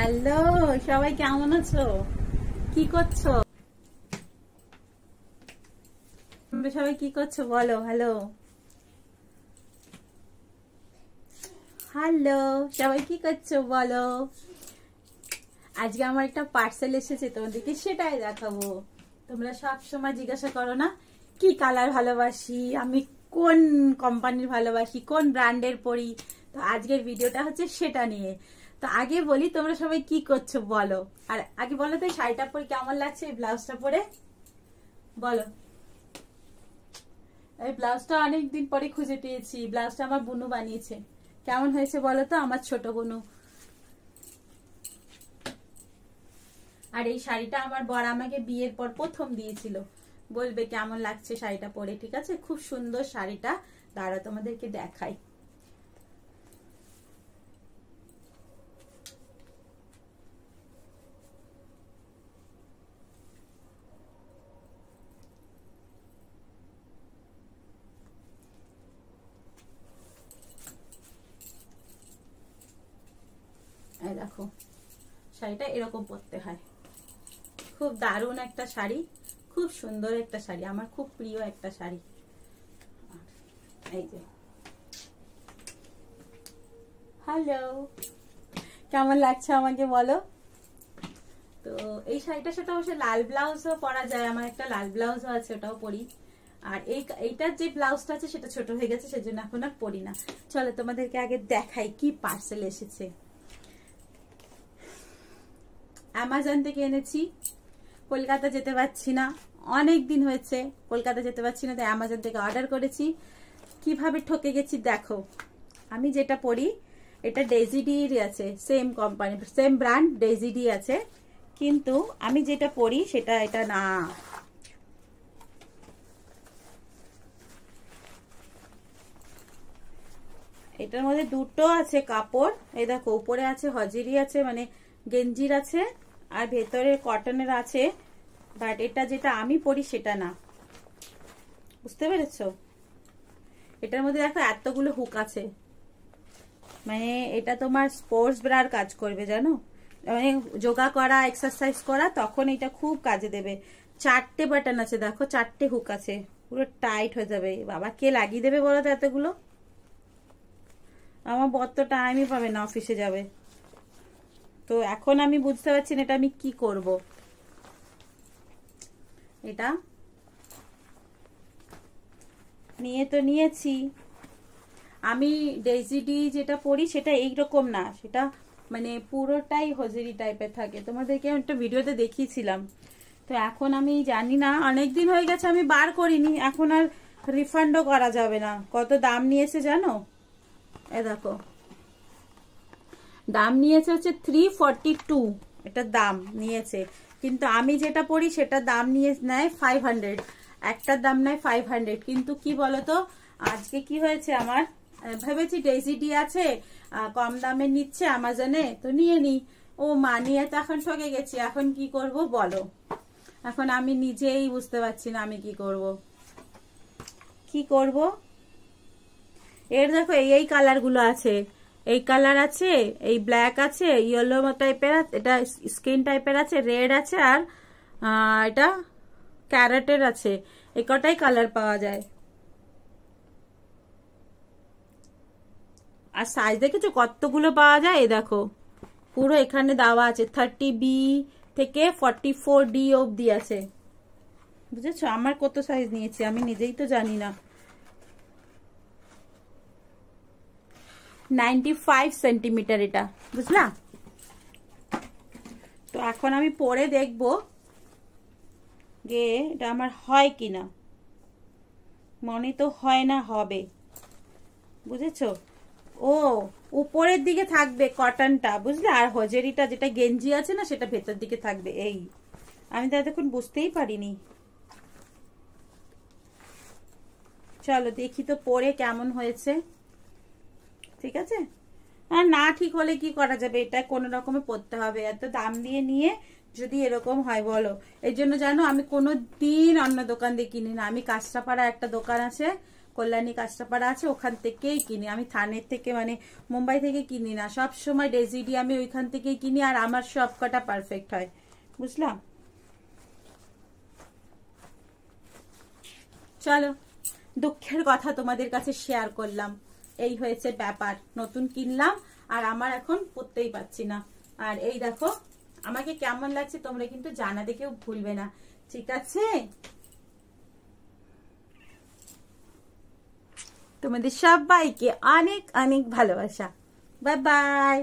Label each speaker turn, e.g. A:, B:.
A: Hello, সবাই কেমন আছো? কি করছো? সবাই কি করছো বলো? হ্যালো হ্যালো, সবাই কি করছো বলো? আজকে আমার একটা পার্সেল এসেছে, তোমাদেরকে সেটাই দেখাবো। তোমরা সব সময় জিজ্ঞাসা করো না কি কালার ভালোবাসি, আমি কোন কোম্পানির ভালোবাসি, কোন ব্র্যান্ডের পরি। তো আজকের ভিডিওটা হচ্ছে সেটা নিয়ে। তো আগে বলি, তোমরা সবাই কি করছো বলো। আর আগে বলো তো, শাড়িটা পরে কেমন লাগছে, এই ব্লাউজটা পরে বলো। এই ব্লাউজটা অনেকদিন পরে খুঁজে পেয়েছি। ব্লাউজটা আমার বুনু বানিয়েছে। কেমন হয়েছে বলো তো, আমার ছোট বুনু। আর এই শাড়িটা আমার বর আমাকে বিয়ের পর প্রথম দিয়েছিল। বলবে কেমন লাগছে শাড়িটা পরে, ঠিক আছে? খুব সুন্দর শাড়িটা। দাঁড়া তোমাদেরকে দেখাই। এই দেখো, শাড়িটা এরকম পরতে হয়। খুব দারুণ একটা শাড়ি, খুব সুন্দর একটা শাড়ি, আমার খুব প্রিয় একটা শাড়ি। এই যে, হ্যালো, কেমন লাগছে আমাকে বলো। তো এই শাড়িটার সাথে অবশ্যই লাল ব্লাউজও পরা যায়, আমার একটা লাল ব্লাউজও আছে, ওটাও পরি। আর এইটার যে ব্লাউজটা আছে সেটা ছোট হয়ে গেছে, সেজন্য এখন আর পরি না। চলো তোমাদেরকে আগে দেখাই কি পার্সেল এসেছে। অ্যামাজন থেকে এনেছি। কলকাতা যেতে পারছি না, অনেক দিন হয়েছে কলকাতা যেতে পারছি না, তাই অ্যামাজন থেকে অর্ডার করেছি। কিভাবে ঠকে গেছি দেখো। আমি যেটা পরি এটা ডেজিডির আছে, সেম কোম্পানি সেম ব্র্যান্ড ডেজিডি আছে, কিন্তু আমি যেটা পরি সেটা এটা না। এটার মধ্যে দুটো আছে কাপড়। এই দেখো, উপরে আছে হজিরি আছে, মানে গেঞ্জির আছে, আর ভেতরে কটনের আছে। বাট এটা যেটা আমি পরি সেটা না, বুঝতে পেরেছো? এটার মধ্যে দেখো এতগুলো হুক আছে, মানে এটা তোমার স্পোর্টস ব্রার কাজ করবে, জানো? মানে যোগা করা, এক্সারসাইজ করা, তখন এটা খুব কাজে দেবে। 4টে বাটন আছে, দেখো 4টে হুক আছে, পুরো টাইট হয়ে যাবে। বাবা, কে লাগিয়ে দেবে বলো তো এতগুলো? আমার বর তো টাইমই পাবে না, অফিসে যাবে। তো এখন আমি বুঝতে পারছি না এটা আমি কি করব। এটা নিয়ে তো নিয়েছি। আমি ডেজিডি যেটা পরি সেটা এইরকম না, সেটা মানে পুরোটাই হজেরি টাইপের থাকে, তোমাদেরকে একটা ভিডিওতে দেখিয়েছিলাম। তো এখন আমি জানি না, অনেকদিন হয়ে গেছে আমি বার করিনি, এখন আর রিফান্ডও করা যাবে না। কত দাম নিয়েছে জানো? এ দেখো, দাম নিয়েছে হচ্ছে 342, এটা দাম নিয়েছে। কিন্তু আমি যেটা পড়ি সেটা দাম নেয় 500, একটার দাম নেয় 500। কিন্তু কি বলতো, আজকে কি হয়েছে আমার, ভেবেছি ডেজিডি আছে, কম দামে নিচ্ছে অ্যামাজনে, তো নিয়ে নি। ও মা, নিয়ে তো এখন ঠকে গেছি। এখন কি করব বলো? এখন আমি নিজেই বুঝতে পারছি না আমি কি করব। কি করব? এর দেখো এই কালার গুলো আছে, এই কালার আছে, এই ব্ল্যাক আছে, ইয়েলো টাইপের, এটা স্কিন টাইপের আছে, রেড আছে, আর এটা ক্যারেটের আছে। এই কটাই কালার পাওয়া যায়। আর সাইজ দেখেছো কতগুলো পাওয়া যায়? এই দেখো, পুরো এখানে দেওয়া আছে 30B থেকে 44D অবধি আছে। বুঝেছো আমার কত সাইজ নিয়েছি আমি নিজেই তো জানি না। 95 সেন্টিমিটার এটা, বুঝলা? তো এখন আমি পরে দেখব যে এটা আমার হয় কিনা। মনে তো হয় না হবে, বুঝেছো? ও, উপরের দিকে থাকবে কটনটা, বুঝলে? আর হজেরিটা যেটা গেঞ্জি আছে না, সেটা ভেতর দিকে থাকবে। এই আমি তো এতক্ষণ বুঝতেই পারিনি। চলো দেখি তো পরে কেমন হয়েছে, ঠিক আছে? আর না ঠিক হলে কি করা যাবে, এটা কোনো রকমে পড়তে হবে। এত দাম দিয়ে নিয়ে যদি এরকম হয় বলো। এই জন্য জানো, আমি কোনো দিন অন্য দোকান দিয়ে কিনি না। আমি কাঁচরাপাড়া একটা দোকান আছে, কল্যাণী কাঁচরাপাড়া আছে, ওখান থেকেই কিনি আমি, থানের থেকে মানে মুম্বাই থেকে কিনি না, সব সময় ডেজিডি আমি ওইখান থেকেই কিনি, আর আমার সব কটা পারফেক্ট হয়, বুঝলাম। চলো, দুঃখের কথা তোমাদের কাছে শেয়ার করলাম, এই হয়েছে ব্যাপার, নতুন কিনলাম আর আমার এখন পরতেই পারছি না। আর এই দেখো আমাকে কেমন লাগছে তোমরা কিন্তু জানাতে কেউ ভুলবে না, ঠিক আছে? তোমাদের সবাইকে অনেক অনেক ভালোবাসা, বাই বাই।